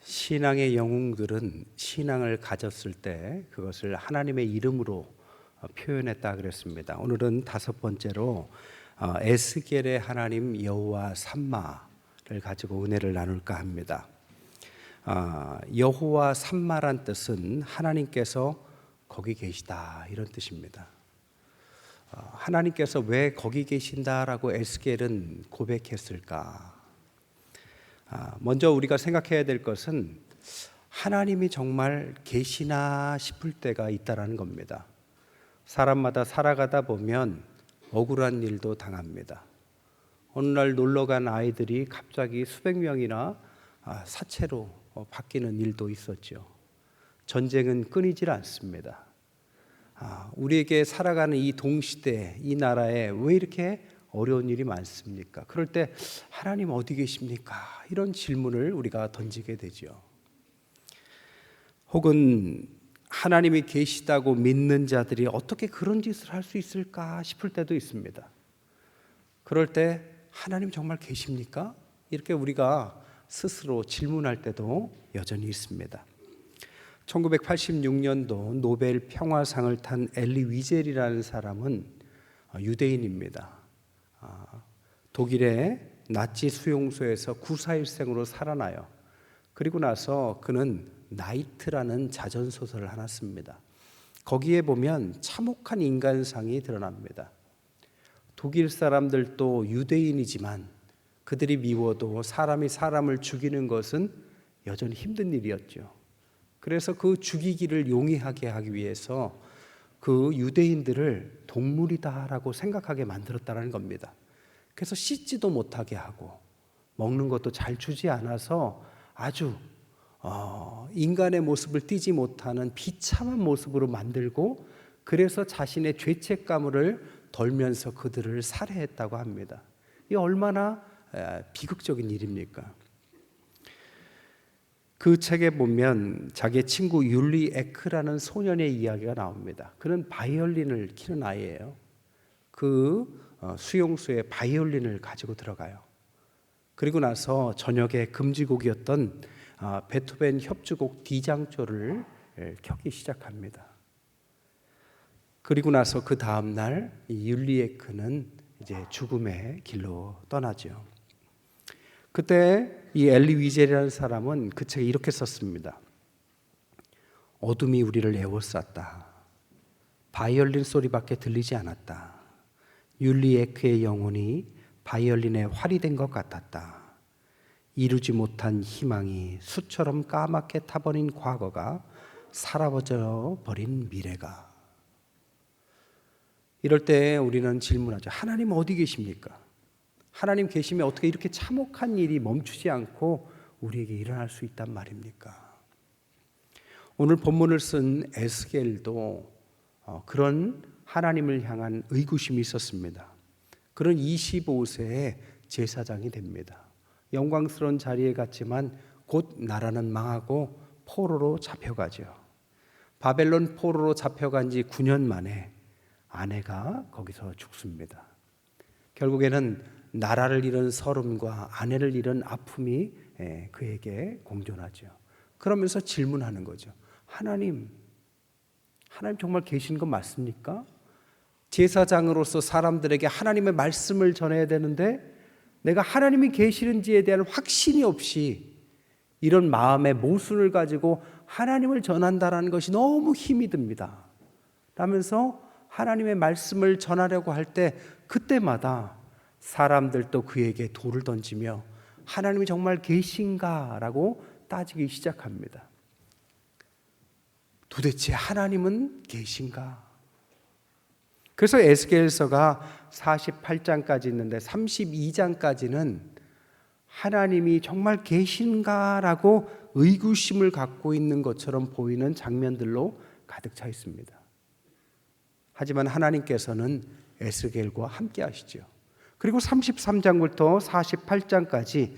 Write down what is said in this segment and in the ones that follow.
신앙의 영웅들은 신앙을 가졌을 때 그것을 하나님의 이름으로 표현했다 그랬습니다. 오늘은 다섯 번째로 에스겔의 하나님 여호와 삼마를 가지고 은혜를 나눌까 합니다. 여호와 삼마란 뜻은 하나님께서 거기 계시다 이런 뜻입니다. 하나님께서 왜 거기 계신다라고 에스겔은 고백했을까? 먼저 우리가 생각해야 될 것은 하나님이 정말 계시나 싶을 때가 있다라는 겁니다. 사람마다 살아가다 보면 억울한 일도 당합니다. 어느 날 놀러 간 아이들이 갑자기 수백 명이나 사체로 바뀌는 일도 있었죠. 전쟁은 끊이질 않습니다. 우리에게 살아가는 이 동시대, 이 나라에 왜 이렇게 어려운 일이 많습니까? 그럴 때 하나님 어디 계십니까? 이런 질문을 우리가 던지게 되죠. 혹은 하나님이 계시다고 믿는 자들이 어떻게 그런 짓을 할 수 있을까 싶을 때도 있습니다. 그럴 때 하나님 정말 계십니까? 이렇게 우리가 스스로 질문할 때도 여전히 있습니다. 1986년도 노벨 평화상을 탄 엘리 위젤이라는 사람은 유대인입니다. 독일의 나치 수용소에서 구사일생으로 살아나요. 그리고 나서 그는 나이트라는 자전소설을 하나 씁니다. 거기에 보면 참혹한 인간상이 드러납니다. 독일 사람들도 유대인이지만 그들이 미워도 사람이 사람을 죽이는 것은 여전히 힘든 일이었죠. 그래서 그 죽이기를 용이하게 하기 위해서 그 유대인들을 동물이다라고 생각하게 만들었다는 겁니다. 그래서 씻지도 못하게 하고 먹는 것도 잘 주지 않아서 아주 인간의 모습을 띠지 못하는 비참한 모습으로 만들고, 그래서 자신의 죄책감을 덜면서 그들을 살해했다고 합니다. 이 얼마나 비극적인 일입니까? 그 책에 보면 자기의 친구 율리 에크라는 소년의 이야기가 나옵니다. 그는 바이올린을 키는 아이예요. 그 수용소에 바이올린을 가지고 들어가요. 그리고 나서 저녁에 금지곡이었던 베토벤 협주곡 D장조를 켜기 시작합니다. 그리고 나서 그 다음 날 이 율리 에크는 이제 죽음의 길로 떠나죠. 그때 이 엘리 위젤이라는 사람은 그 책에 이렇게 썼습니다. 어둠이 우리를 에워쌌다. 바이올린 소리밖에 들리지 않았다. 율리 에크의 영혼이 바이올린에 활이 된 것 같았다. 이루지 못한 희망이 수처럼 까맣게 타버린 과거가 사라져 버린 미래가. 이럴 때 우리는 질문하죠. 하나님 어디 계십니까? 하나님 계시면 어떻게 이렇게 참혹한 일이 멈추지 않고 우리에게 일어날 수 있단 말입니까? 오늘 본문을 쓴 에스겔도 그런 하나님을 향한 의구심이 있었습니다. 그런 25세에 제사장이 됩니다. 영광스러운 자리에 갔지만 곧 나라는 망하고 포로로 잡혀가죠. 바벨론 포로로 잡혀간 지 9년 만에 아내가 거기서 죽습니다. 결국에는 나라를 잃은 서름과 아내를 잃은 아픔이 그에게 공존하죠. 그러면서 질문하는 거죠. 하나님 정말 계신 거 맞습니까? 제사장으로서 사람들에게 하나님의 말씀을 전해야 되는데 내가 하나님이 계시는지에 대한 확신이 없이 이런 마음의 모순을 가지고 하나님을 전한다는 것이 너무 힘이 듭니다. 라면서 하나님의 말씀을 전하려고 할 때 그때마다 사람들도 그에게 돌을 던지며 하나님이 정말 계신가? 라고 따지기 시작합니다. 도대체 하나님은 계신가? 그래서 에스겔서가 48장까지 있는데 32장까지는 하나님이 정말 계신가라고 의구심을 갖고 있는 것처럼 보이는 장면들로 가득 차 있습니다. 하지만 하나님께서는 에스겔과 함께 하시죠. 그리고 33장부터 48장까지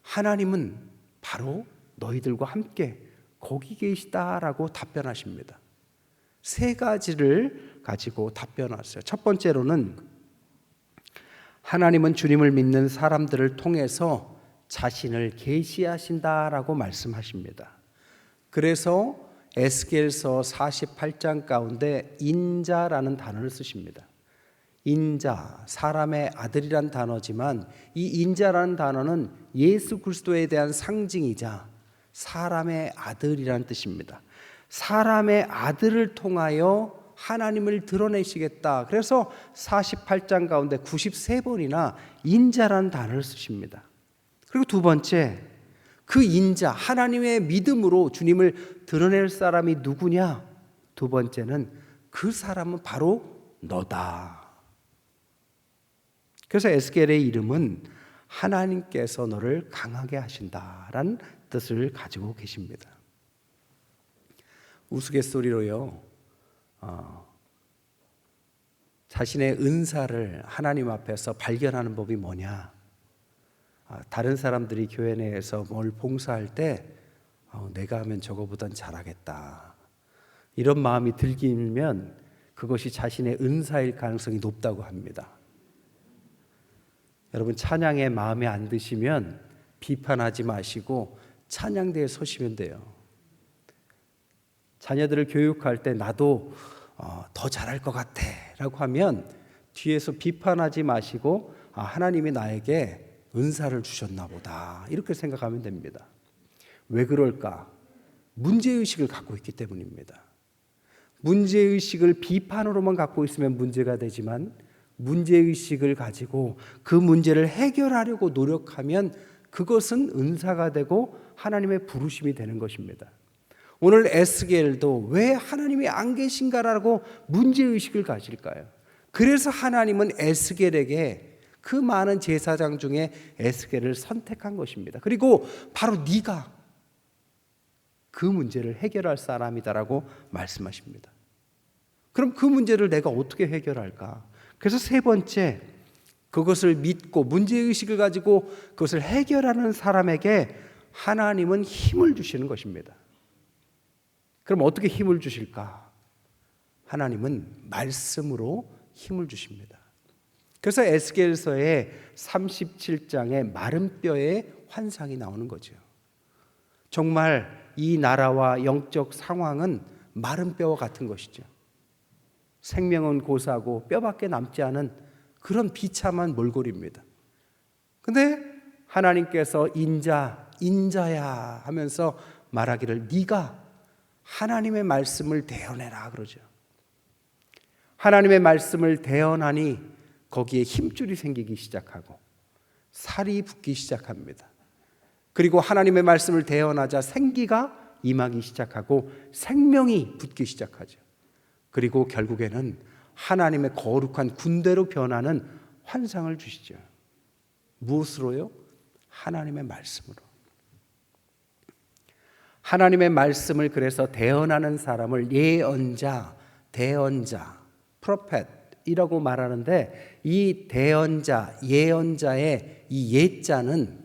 하나님은 바로 너희들과 함께 거기 계시다라고 답변하십니다. 세 가지를 가지고 답변하셨어요. 첫 번째로는 하나님은 주님을 믿는 사람들을 통해서 자신을 계시하신다라고 말씀하십니다. 그래서 에스겔서 48장 가운데 인자라는 단어를 쓰십니다. 인자, 사람의 아들이란 단어지만 이 인자라는 단어는 예수 그리스도에 대한 상징이자 사람의 아들이라는 뜻입니다. 사람의 아들을 통하여 하나님을 드러내시겠다. 그래서 48장 가운데 93번이나 인자라는 단어를 쓰십니다. 그리고 두 번째, 그 인자, 하나님의 믿음으로 주님을 드러낼 사람이 누구냐? 두 번째는 그 사람은 바로 너다. 그래서 에스겔의 이름은 하나님께서 너를 강하게 하신다라는 뜻을 가지고 계십니다. 우스갯소리로요, 자신의 은사를 하나님 앞에서 발견하는 법이 뭐냐? 다른 사람들이 교회 내에서 뭘 봉사할 때 내가 하면 저거보단 잘하겠다, 이런 마음이 들기면 그것이 자신의 은사일 가능성이 높다고 합니다. 여러분, 찬양에 마음에 안 드시면 비판하지 마시고 찬양대에 서시면 돼요. 자녀들을 교육할 때 나도 더 잘할 것 같아 라고 하면 뒤에서 비판하지 마시고 하나님이 나에게 은사를 주셨나 보다, 이렇게 생각하면 됩니다. 왜 그럴까? 문제의식을 갖고 있기 때문입니다. 문제의식을 비판으로만 갖고 있으면 문제가 되지만 문제의식을 가지고 그 문제를 해결하려고 노력하면 그것은 은사가 되고 하나님의 부르심이 되는 것입니다. 오늘 에스겔도 왜 하나님이 안 계신가라고 문제의식을 가질까요? 그래서 하나님은 에스겔에게 그 많은 제사장 중에 에스겔을 선택한 것입니다. 그리고 바로 네가 그 문제를 해결할 사람이다라고 말씀하십니다. 그럼 그 문제를 내가 어떻게 해결할까? 그래서 세 번째, 그것을 믿고 문제의식을 가지고 그것을 해결하는 사람에게 하나님은 힘을 주시는 것입니다. 그럼 어떻게 힘을 주실까? 하나님은 말씀으로 힘을 주십니다. 그래서 에스겔서의 37장에 마른 뼈의 환상이 나오는 거죠. 정말 이 나라와 영적 상황은 마른 뼈와 같은 것이죠. 생명은 고사고 뼈밖에 남지 않은 그런 비참한 몰골입니다. 근데 하나님께서 인자야 하면서 말하기를 네가 하나님의 말씀을 대언해라 그러죠. 하나님의 말씀을 대언하니 거기에 힘줄이 생기기 시작하고 살이 붙기 시작합니다. 그리고 하나님의 말씀을 대언하자 생기가 임하기 시작하고 생명이 붙기 시작하죠. 그리고 결국에는 하나님의 거룩한 군대로 변하는 환상을 주시죠. 무엇으로요? 하나님의 말씀으로. 하나님의 말씀을 그래서 대언하는 사람을 예언자, 대언자, 프로펫이라고 말하는데 이 대언자, 예언자의 이 예자는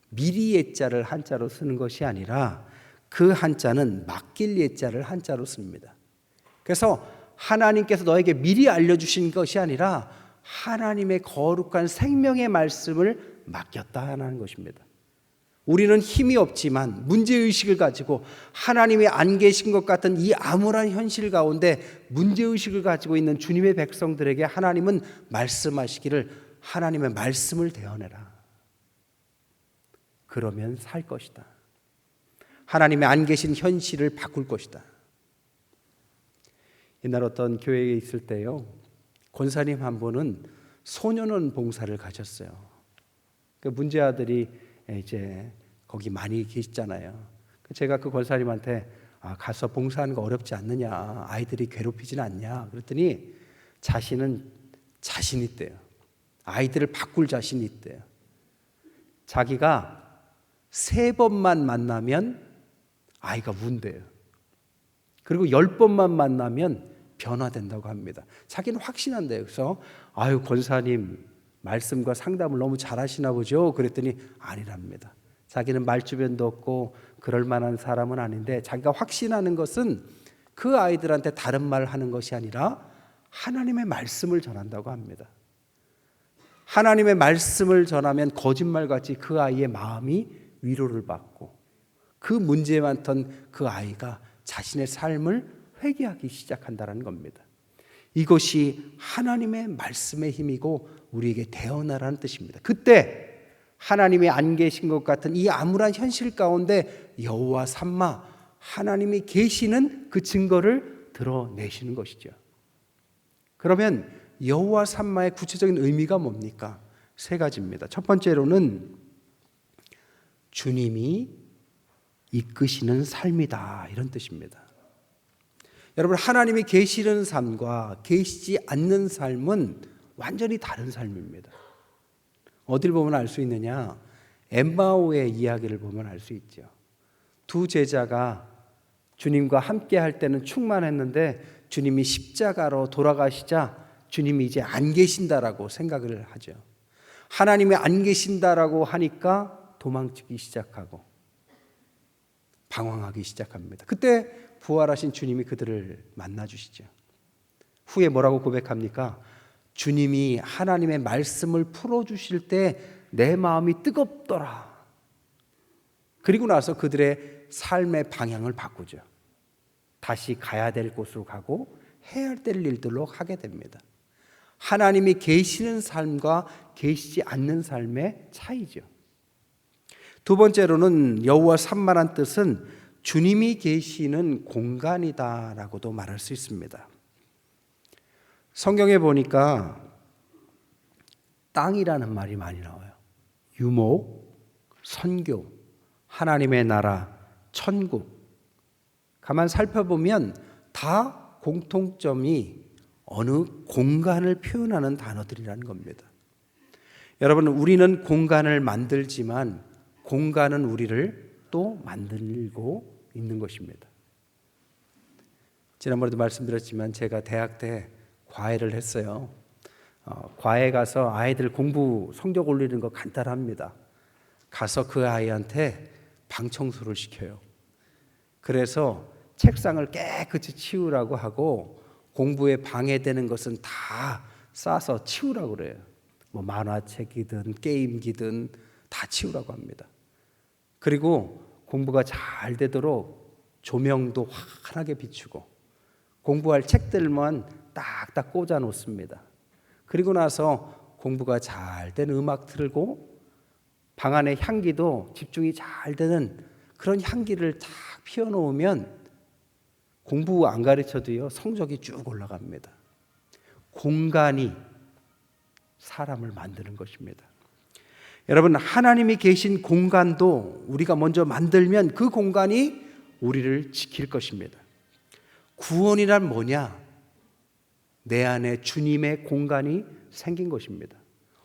미리 예자를 한자로 쓰는 것이 아니라 그 한자는 맡길 예자를 한자로 씁니다. 그래서 하나님께서 너에게 미리 알려주신 것이 아니라 하나님의 거룩한 생명의 말씀을 맡겼다 하는 것입니다. 우리는 힘이 없지만 문제의식을 가지고 하나님이 안 계신 것 같은 이 암울한 현실 가운데 문제의식을 가지고 있는 주님의 백성들에게 하나님은 말씀하시기를 하나님의 말씀을 대언해라. 그러면 살 것이다. 하나님이 안 계신 현실을 바꿀 것이다. 옛날 어떤 교회에 있을 때요, 권사님 한 분은 소년원 봉사를 가졌어요. 그 문제 아들이 이제 거기 많이 계시잖아요. 제가 그 권사님한테 가서 봉사하는 거 어렵지 않느냐, 아이들이 괴롭히진 않냐 그랬더니 자신은 자신 있대요. 아이들을 바꿀 자신이 있대요. 자기가 3번만 만나면 아이가 운대요. 그리고 10번만 만나면 변화된다고 합니다. 자기는 확신한대요. 그래서 권사님 말씀과 상담을 너무 잘하시나 보죠. 그랬더니 아니랍니다. 자기는 말주변도 없고 그럴 만한 사람은 아닌데 자기가 확신하는 것은 그 아이들한테 다른 말 하는 것이 아니라 하나님의 말씀을 전한다고 합니다. 하나님의 말씀을 전하면 거짓말같이 그 아이의 마음이 위로를 받고 그 문제 많던 그 아이가 자신의 삶을 회개하기 시작한다는 겁니다. 이것이 하나님의 말씀의 힘이고 우리에게 대언하라는 뜻입니다. 그때 하나님이 안 계신 것 같은 이 암울한 현실 가운데 여호와 삼마, 하나님이 계시는 그 증거를 드러내시는 것이죠. 그러면 여호와 삼마의 구체적인 의미가 뭡니까? 세 가지입니다. 첫 번째로는 주님이 이끄시는 삶이다, 이런 뜻입니다. 여러분, 하나님이 계시는 삶과 계시지 않는 삶은 완전히 다른 삶입니다. 어딜 보면 알 수 있느냐? 엠마오의 이야기를 보면 알 수 있죠. 두 제자가 주님과 함께 할 때는 충만했는데 주님이 십자가로 돌아가시자 주님이 이제 안 계신다라고 생각을 하죠. 하나님이 안 계신다라고 하니까 도망치기 시작하고 방황하기 시작합니다. 그때 부활하신 주님이 그들을 만나주시죠. 후에 뭐라고 고백합니까? 주님이 하나님의 말씀을 풀어주실 때 내 마음이 뜨겁더라. 그리고 나서 그들의 삶의 방향을 바꾸죠. 다시 가야 될 곳으로 가고 해야 될 일들로 하게 됩니다. 하나님이 계시는 삶과 계시지 않는 삶의 차이죠. 두 번째로는 여호와 삼마란 뜻은 주님이 계시는 공간이다라고도 말할 수 있습니다. 성경에 보니까 땅이라는 말이 많이 나와요. 유목, 선교, 하나님의 나라, 천국. 가만 살펴보면 다 공통점이 어느 공간을 표현하는 단어들이라는 겁니다. 여러분, 우리는 공간을 만들지만 공간은 우리를 또 만들고 있는 것입니다. 지난번에도 말씀드렸지만 제가 대학 때 과외를 했어요. 과외 가서 아이들 공부 성적 올리는 거 간단합니다. 가서 그 아이한테 방 청소를 시켜요. 그래서 책상을 깨끗이 치우라고 하고 공부에 방해되는 것은 다 싸서 치우라고 그래요. 뭐 만화책이든 게임기든 다 치우라고 합니다. 그리고 공부가 잘 되도록 조명도 환하게 비추고 공부할 책들만 딱딱 꽂아 놓습니다. 그리고 나서 공부가 잘 된 음악 틀고 방 안에 향기도 집중이 잘 되는 그런 향기를 딱 피워놓으면 공부 안 가르쳐도요 성적이 쭉 올라갑니다. 공간이 사람을 만드는 것입니다. 여러분, 하나님이 계신 공간도 우리가 먼저 만들면 그 공간이 우리를 지킬 것입니다. 구원이란 뭐냐? 내 안에 주님의 공간이 생긴 것입니다.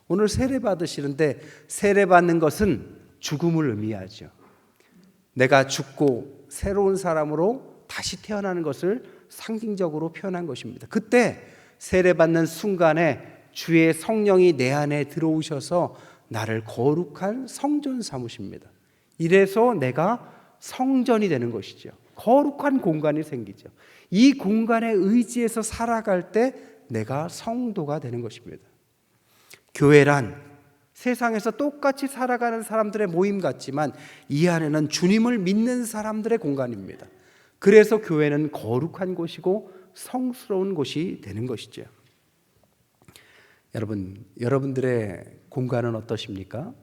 오늘 세례 받으시는데 세례 받는 것은 죽음을 의미하죠. 내가 죽고 새로운 사람으로 다시 태어나는 것을 상징적으로 표현한 것입니다. 그때 세례 받는 순간에 주의 성령이 내 안에 들어오셔서 나를 거룩한 성전 삼으십니다. 이래서 내가 성전이 되는 것이죠. 거룩한 공간이 생기죠. 이 공간에 의지해서 살아갈 때 내가 성도가 되는 것입니다. 교회란 세상에서 똑같이 살아가는 사람들의 모임 같지만 이 안에는 주님을 믿는 사람들의 공간입니다. 그래서 교회는 거룩한 곳이고 성스러운 곳이 되는 것이죠. 여러분, 여러분들의 공간은 어떠십니까?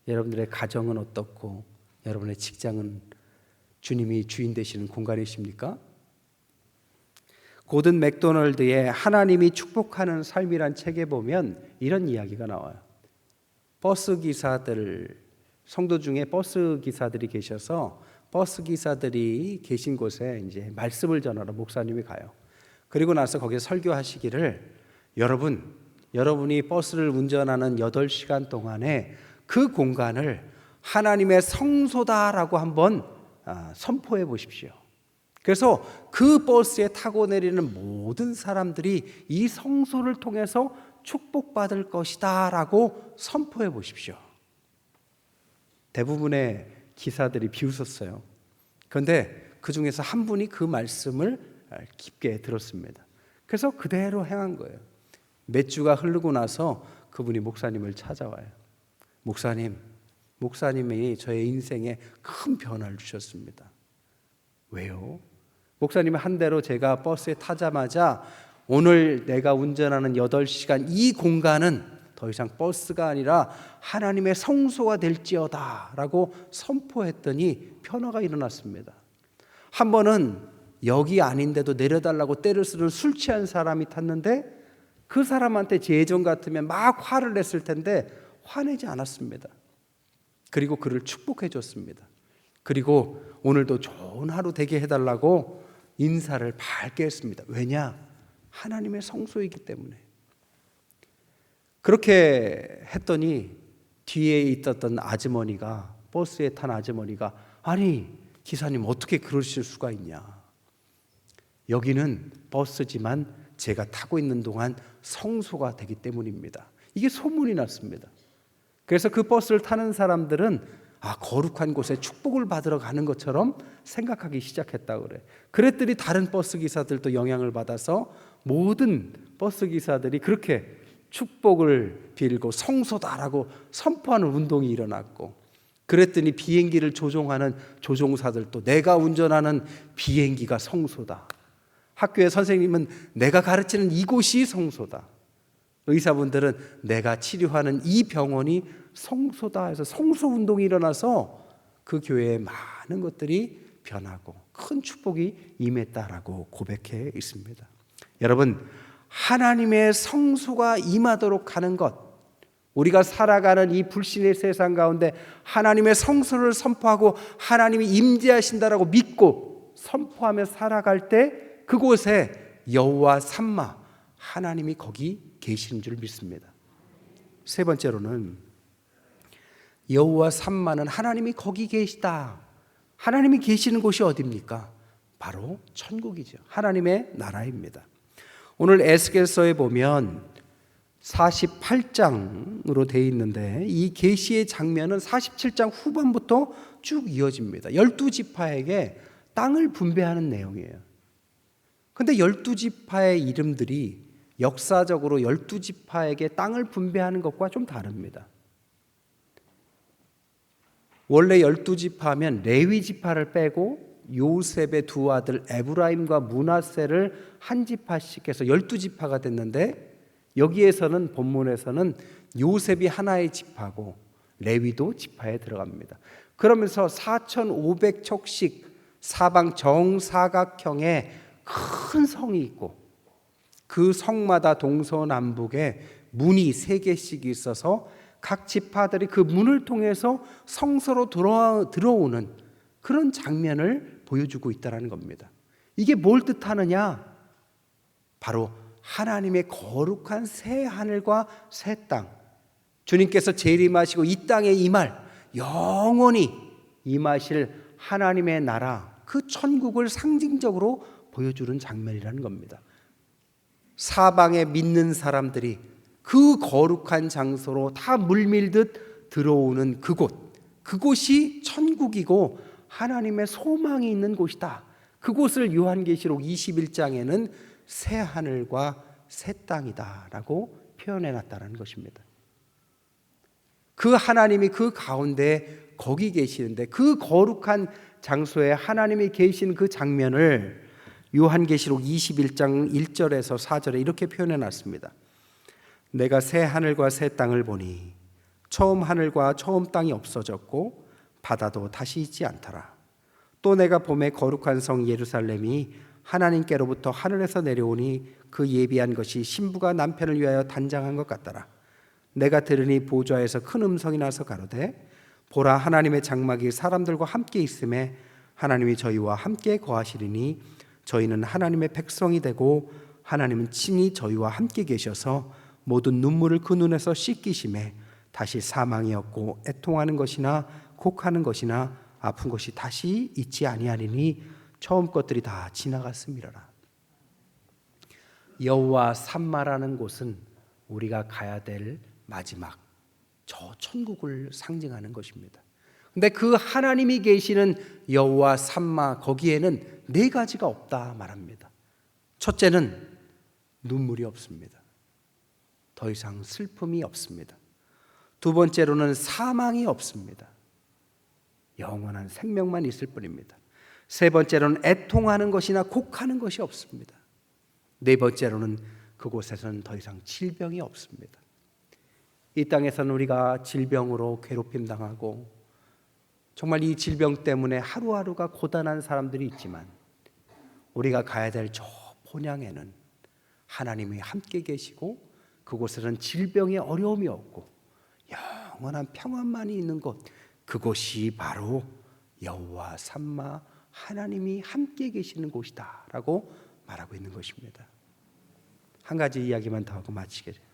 여러분들의 가정은 어떻고 여러분의 직장은 주님이 주인 되시는 공간이십니까? 고든 맥도널드의 하나님이 축복하는 삶이란 책에 보면 이런 이야기가 나와요. 버스 기사들, 성도 중에 버스 기사들이 계셔서 버스 기사들이 계신 곳에 이제 말씀을 전하러 목사님이 가요. 그리고 나서 거기에 설교하시기를 여러분이 버스를 운전하는 8시간 동안에 그 공간을 하나님의 성소다라고 한번 선포해 보십시오. 그래서 그 버스에 타고 내리는 모든 사람들이 이 성소를 통해서 축복받을 것이다 라고 선포해 보십시오. 대부분의 기사들이 비웃었어요. 그런데 그 중에서 한 분이 그 말씀을 깊게 들었습니다. 그래서 그대로 행한 거예요. 몇 주가 흐르고 나서 그분이 목사님을 찾아와요. 목사님이 저의 인생에 큰 변화를 주셨습니다. 왜요? 목사님이 한 대로 제가 버스에 타자마자 오늘 내가 운전하는 8시간 이 공간은 더 이상 버스가 아니라 하나님의 성소가 될지어다 라고 선포했더니 변화가 일어났습니다. 한 번은 여기 아닌데도 내려달라고 때를 쓰는 술 취한 사람이 탔는데 그 사람한테 제 예전 같으면 막 화를 냈을 텐데 화내지 않았습니다. 그리고 그를 축복해 줬습니다. 그리고 오늘도 좋은 하루 되게 해달라고 인사를 밝게 했습니다. 왜냐? 하나님의 성소이기 때문에. 그렇게 했더니 뒤에 있었던 아주머니가, 버스에 탄 아주머니가, 아니 기사님 어떻게 그러실 수가 있냐, 여기는 버스지만 제가 타고 있는 동안 성소가 되기 때문입니다. 이게 소문이 났습니다. 그래서 그 버스를 타는 사람들은 거룩한 곳에 축복을 받으러 가는 것처럼 생각하기 시작했다고 그래. 그랬더니 다른 버스 기사들도 영향을 받아서 모든 버스 기사들이 그렇게 축복을 빌고 성소다라고 선포하는 운동이 일어났고, 그랬더니 비행기를 조종하는 조종사들도 내가 운전하는 비행기가 성소다, 학교의 선생님은 내가 가르치는 이곳이 성소다, 의사분들은 내가 치료하는 이 병원이 성소다 해서 성소 운동이 일어나서 그 교회에 많은 것들이 변하고 큰 축복이 임했다라고 고백해 있습니다. 여러분, 하나님의 성소가 임하도록 하는 것, 우리가 살아가는 이 불신의 세상 가운데 하나님의 성소를 선포하고 하나님이 임재하신다라고 믿고 선포하며 살아갈 때 그곳에 여호와 삼마, 하나님이 거기 계시는 줄 믿습니다. 세 번째로는 여호와 삼마는 하나님이 거기 계시다. 하나님이 계시는 곳이 어디입니까? 바로 천국이죠. 하나님의 나라입니다. 오늘 에스겔서에 보면 48장으로 되어 있는데 이 계시의 장면은 47장 후반부터 쭉 이어집니다. 12지파에게 땅을 분배하는 내용이에요. 그런데 12지파의 이름들이 역사적으로 12지파에게 땅을 분배하는 것과 좀 다릅니다. 원래 12지파면 레위지파를 빼고 요셉의 두 아들 에브라임과 므낫세를 한 지파씩 해서 12지파가 됐는데, 여기에서는 본문에서는 요셉이 하나의 지파고 레위도 지파에 들어갑니다. 그러면서 4,500척씩 사방 정사각형의 큰 성이 있고 그 성마다 동서남북에 문이 3개씩 있어서 각 지파들이 그 문을 통해서 성소로 들어오는 그런 장면을 보여주고 있다는 겁니다. 이게 뭘 뜻하느냐? 바로 하나님의 거룩한 새 하늘과 새 땅, 주님께서 재림하시고 이 땅에 임할, 영원히 임하실 하나님의 나라, 그 천국을 상징적으로 보여주는 장면이라는 겁니다. 사방에 믿는 사람들이 그 거룩한 장소로 다 물밀듯 들어오는 그곳이 천국이고 하나님의 소망이 있는 곳이다. 그곳을 요한계시록 21장에는 새 하늘과 새 땅이다 라고 표현해놨다는 것입니다. 그 하나님이 그 가운데 거기 계시는데, 그 거룩한 장소에 하나님이 계신 그 장면을 요한계시록 21장 1절에서 4절에 이렇게 표현해놨습니다. 내가 새 하늘과 새 땅을 보니 처음 하늘과 처음 땅이 없어졌고 바다도 다시 있지 않더라. 또 내가 봄에 거룩한 성 예루살렘이 하나님께로부터 하늘에서 내려오니 그 예비한 것이 신부가 남편을 위하여 단장한 것 같더라. 내가 들으니 보좌에서 큰 음성이 나서 가로되 보라, 하나님의 장막이 사람들과 함께 있음에 하나님이 저희와 함께 거하시리니 저희는 하나님의 백성이 되고 하나님은 친히 저희와 함께 계셔서 모든 눈물을 그 눈에서 씻기심에 다시 사망이 없고 애통하는 것이나 곡하는 것이나 아픈 것이 다시 있지 아니하리니 처음 것들이 다 지나갔음이라라. 여호와 삼마라는 곳은 우리가 가야 될 마지막 저 천국을 상징하는 것입니다. 근데 그 하나님이 계시는 여호와 삼마, 거기에는 4가지가 없다 말합니다. 첫째는 눈물이 없습니다. 더 이상 슬픔이 없습니다. 두 번째로는 사망이 없습니다. 영원한 생명만 있을 뿐입니다. 세 번째로는 애통하는 것이나 곡하는 것이 없습니다. 네 번째로는 그곳에서는 더 이상 질병이 없습니다. 이 땅에서는 우리가 질병으로 괴롭힘 당하고 정말 이 질병 때문에 하루하루가 고단한 사람들이 있지만 우리가 가야 될 저 본향에는 하나님이 함께 계시고 그곳에는 질병의 어려움이 없고 영원한 평안만이 있는 곳, 그곳이 바로 여호와 삼마 하나님이 함께 계시는 곳이다 라고 말하고 있는 것입니다. 한 가지 이야기만 더 하고 마치겠습니다.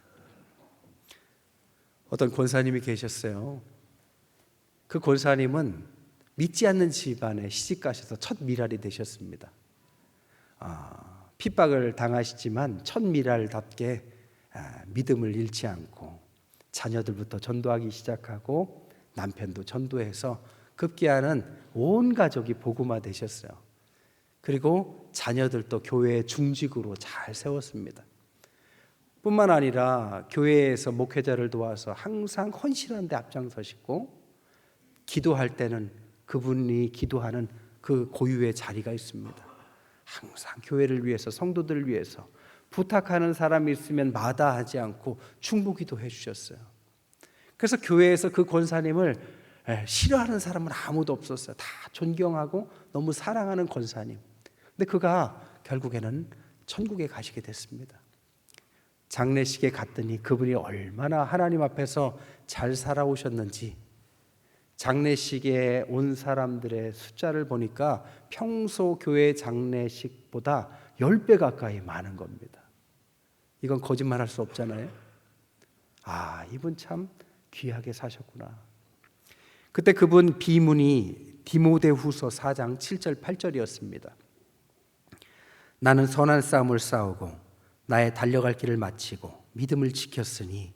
어떤 권사님이 계셨어요. 그 권사님은 믿지 않는 집안에 시집가셔서 첫 미랄이 되셨습니다. 핍박을 당하시지만 첫 미랄답게 믿음을 잃지 않고 자녀들부터 전도하기 시작하고 남편도 전도해서 급기야는 온 가족이 복음화 되셨어요. 그리고 자녀들도 교회의 중직으로 잘 세웠습니다. 뿐만 아니라 교회에서 목회자를 도와서 항상 헌신하는 데 앞장서시고 기도할 때는 그분이 기도하는 그 고유의 자리가 있습니다. 항상 교회를 위해서 성도들을 위해서 부탁하는 사람이 있으면 마다하지 않고 충고기도 해주셨어요. 그래서 교회에서 그 권사님을 싫어하는 사람은 아무도 없었어요. 다 존경하고 너무 사랑하는 권사님. 근데 그가 결국에는 천국에 가시게 됐습니다. 장례식에 갔더니 그분이 얼마나 하나님 앞에서 잘 살아오셨는지 장례식에 온 사람들의 숫자를 보니까 평소 교회 장례식보다 10배 가까이 많은 겁니다. 이건 거짓말할 수 없잖아요. 이분 참 귀하게 사셨구나. 그때 그분 비문이 디모데후서 4장 7절 8절이었습니다. 나는 선한 싸움을 싸우고 나의 달려갈 길을 마치고 믿음을 지켰으니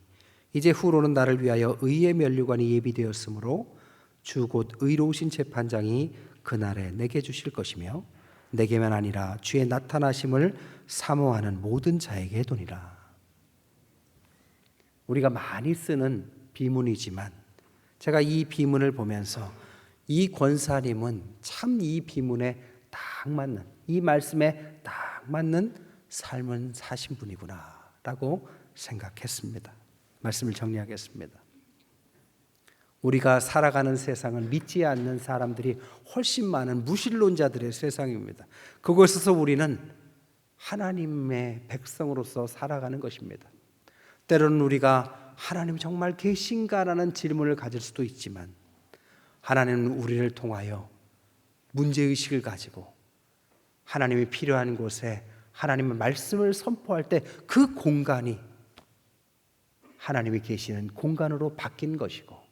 이제 후로는 나를 위하여 의의 면류관이 예비되었으므로 주 곧 의로우신 재판장이 그날에 내게 주실 것이며 내게만 아니라 주의 나타나심을 사모하는 모든 자에게 도니라. 우리가 많이 쓰는 비문이지만 제가 이 비문을 보면서 이 권사님은 참 이 비문에 딱 맞는, 이 말씀에 딱 맞는 삶을 사신 분이구나 라고 생각했습니다. 말씀을 정리하겠습니다. 우리가 살아가는 세상은 믿지 않는 사람들이 훨씬 많은 무신론자들의 세상입니다. 그곳에서 우리는 하나님의 백성으로서 살아가는 것입니다. 때로는 우리가 하나님 정말 계신가라는 질문을 가질 수도 있지만 하나님은 우리를 통하여 문제의식을 가지고 하나님이 필요한 곳에 하나님의 말씀을 선포할 때 그 공간이 하나님이 계시는 공간으로 바뀐 것이고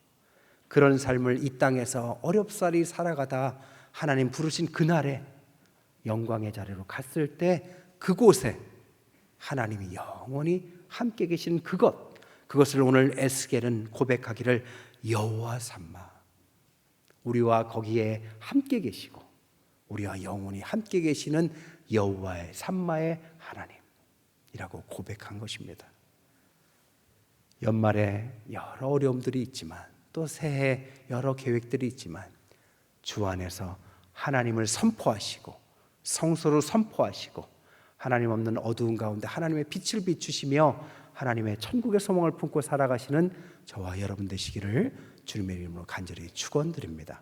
그런 삶을 이 땅에서 어렵사리 살아가다 하나님 부르신 그날에 영광의 자리로 갔을 때 그곳에 하나님이 영원히 함께 계신 그것을 오늘 에스겔은 고백하기를 여호와 삼마 우리와 거기에 함께 계시고 우리와 영원히 함께 계시는 여호와의 삼마의 하나님이라고 고백한 것입니다. 연말에 여러 어려움들이 있지만 또 새해 여러 계획들이 있지만 주 안에서 하나님을 선포하시고 성소를 선포하시고 하나님 없는 어두운 가운데 하나님의 빛을 비추시며 하나님의 천국의 소망을 품고 살아가시는 저와 여러분 되시기를 주님의 이름으로 간절히 축원드립니다.